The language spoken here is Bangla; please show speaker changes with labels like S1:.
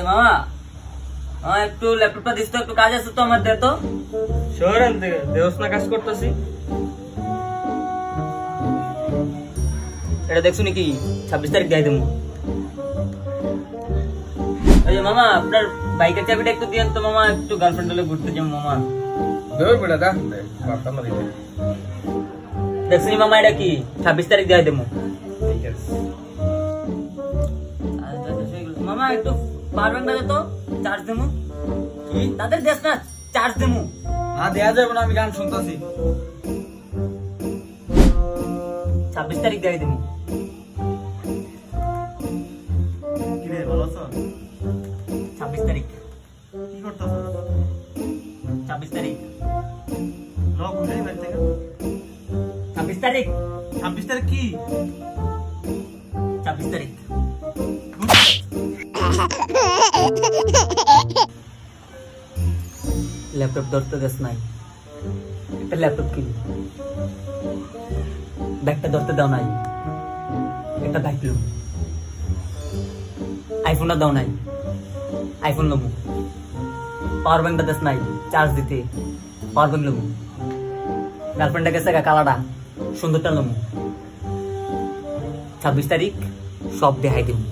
S1: মামা একটু ল্যাপটপটা দিস তো, একটু কাজ আছে তো আমার, দে তো।
S2: শহরের দেওস না কাজ করতেছি।
S1: এটা দেখছো নাকি 26 তারিখ দিয়ে দেবো। ওই মামা আপনার বাইকের চাবিটা একটু দিয়েন তো মামা, একটু গার্লফ্রেন্ড হলে ঘুরতে যাবো মামা। দেখছি মামা এটা কি 26 তারিখ দিয়ে দেবো। মামা একটু পারবেন না তো চার্জ দেবো? কি তাদের দেশ না চার্জ দেবো?
S2: না দেয়া যাবে না, আমি গান শুনতেছি।
S1: 26 তারিখ দিয়ে দেবো।
S2: কি রে ভালো আছো?
S1: 26 তারিখ।
S2: কি করতেছো?
S1: 26 তারিখ।
S2: লোক উঠে বাড়ি থেকে।
S1: 26 তারিখ।
S2: 26 তারিখ কি?
S1: 26 তারিখ। ল্যাপটপ ধরতে দেশ নাই, একটা ল্যাপটপ কিনি। ব্যাগটা ধরতে দাও নাই, একটা ব্যাগ লো। আইফোনটা দাও নাই, আইফোন নেবো। পাওয়ার ব্যাংকটা দেশ নাই চার্জ দিতে, পাওয়ার ব্যাংক নেবো। গার্লফ্রেন্ডটা গেছে কালাটা, সুন্দরটা নেবো। 26 তারিখ সব দেখাই দেবো।